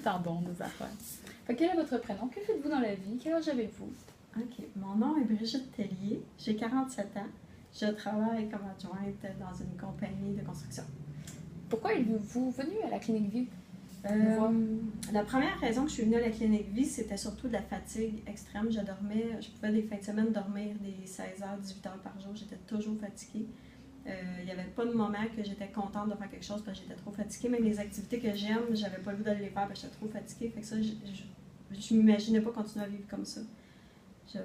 le temps bon, nos affaires. Fait que quel est votre prénom? Que faites-vous dans la vie? Quel âge avez-vous? OK. Mon nom est Brigitte Tellier. J'ai 47 ans. Je travaille comme adjointe dans une compagnie de construction. Pourquoi êtes-vous venu à la Clinique Vie? La première raison que je suis venue à la Clinique Vie, c'était surtout de la fatigue extrême. Je pouvais des fins de semaine dormir des 16h, 18h par jour. J'étais toujours fatiguée. Il n'y avait pas de moment que j'étais contente de faire quelque chose parce que j'étais trop fatiguée. Même les activités que j'aime, j'avais pas le goût d'aller les faire parce que j'étais trop fatiguée. Fait que ça, je m'imaginais pas continuer à vivre comme ça. Je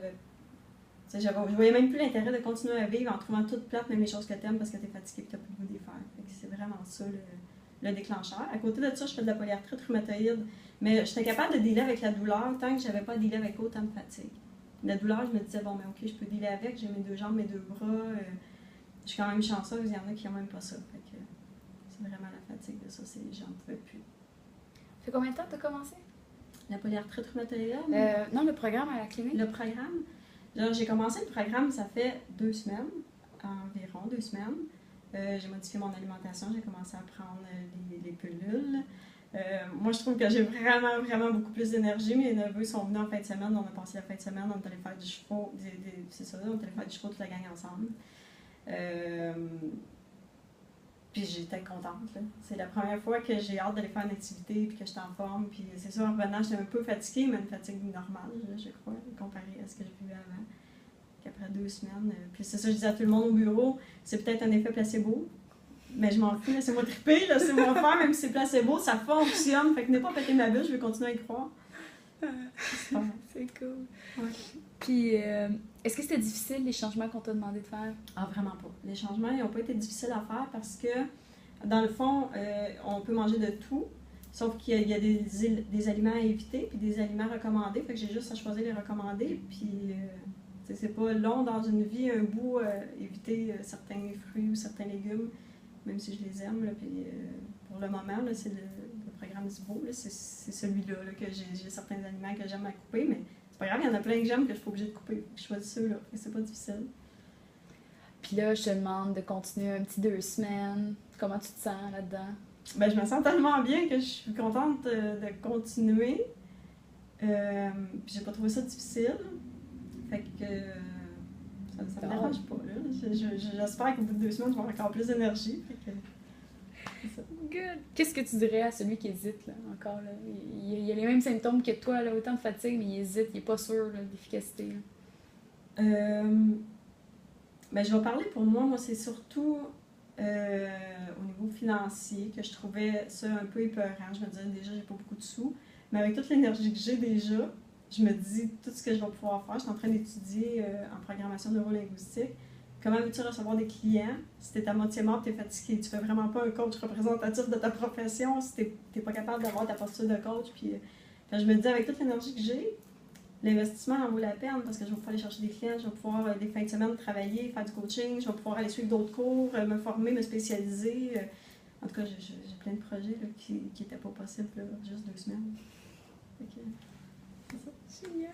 voyais même plus l'intérêt de continuer à vivre en trouvant toutes plates, même les choses que t'aimes parce que t'es fatiguée et t'as plus le goût de les faire. Fait que c'est vraiment ça le déclencheur. À côté de ça, je fais de la polyarthrite rhumatoïde, mais j'étais capable de dealer avec la douleur tant que j'avais pas à dealer avec autant de fatigue. La douleur, je me disais, bon, mais ok, je peux dealer avec, j'ai mes deux jambes, mes deux bras, je suis quand même chanceuse, il y en a qui n'ont même pas ça. Fait que c'est vraiment la fatigue de ça, j'en pouvais plus. Ça fait combien de temps que tu as commencé? La polyarthrite rhumatoïde? Non, le programme à la clinique. Le programme? Alors, j'ai commencé le programme, ça fait 2 semaines, environ 2 semaines. J'ai modifié mon alimentation, j'ai commencé à prendre les pilules. Moi, je trouve que j'ai vraiment, vraiment beaucoup plus d'énergie. Mes neveux sont venus en fin de semaine, on a passé la fin de semaine, on est allé faire du cheval, c'est ça, on est allé faire du cheval toute la gang ensemble. Puis j'étais contente, là. C'est la première fois que j'ai hâte d'aller faire une activité puis que j'étais en forme. Puis c'est sûr, en revenant, j'étais un peu fatiguée, mais une fatigue normale, là, je crois, comparée à ce que je vivais avant. Qu'après 2 semaines. Puis c'est ça, je disais à tout le monde au bureau, c'est peut-être un effet placebo. Mais je m'en fous, laissez-moi triper, laissez-moi faire, même si c'est placebo, ça fonctionne. Fait que n'est pas péter ma bûche, je vais continuer à y croire. C'est cool. Ouais. Puis, est-ce que c'était difficile les changements qu'on t'a demandé de faire? Ah, vraiment pas. Les changements, ils n'ont pas été difficiles à faire parce que, dans le fond, on peut manger de tout, sauf qu'il y a des aliments à éviter puis des aliments recommandés. Fait que j'ai juste à choisir les recommandés. Puis, c'est pas long dans une vie, un bout, éviter certains fruits ou certains légumes, même si je les aime. Là, puis, pour le moment, là, c'est le programme Zibo, c'est celui-là là, que j'ai certains aliments que j'aime à couper, mais c'est pas grave, il y en a plein que j'aime que je suis pas obligée de couper. Je choisis ceux-là, et c'est pas difficile. Puis là, je te demande de continuer un petit 2 semaines. Comment tu te sens là-dedans? Ben, je me sens tellement bien que je suis contente de continuer. Puis j'ai pas trouvé ça difficile. Fait que ça me dérange pas. J'espère qu'au bout de 2 semaines, je vais avoir encore plus d'énergie. Fait que c'est ça. Good! Qu'est-ce que tu dirais à celui qui hésite, là, encore, là? Il a les mêmes symptômes que toi, là, autant de fatigue, mais il hésite, il est pas sûr là, de l'efficacité. Ben, je vais parler pour moi. Moi, c'est surtout au niveau financier que je trouvais ça un peu épeurant. Je me disais, déjà, j'ai pas beaucoup de sous. Mais avec toute l'énergie que j'ai déjà, je me dis tout ce que je vais pouvoir faire. Je suis en train d'étudier en programmation neurolinguistique. Comment veux-tu recevoir des clients si t'es à moitié mort et t'es fatigué? Tu fais vraiment pas un coach représentatif de ta profession si t'es pas capable d'avoir ta posture de coach. Puis, quand je me dis, avec toute l'énergie que j'ai, l'investissement en vaut la peine parce que je vais pouvoir aller chercher des clients, je vais pouvoir des fins de semaine travailler, faire du coaching, je vais pouvoir aller suivre d'autres cours, me former, me spécialiser. En tout cas, j'ai plein de projets là, qui n'étaient pas possibles là, juste 2 semaines. C'est ça. Génial!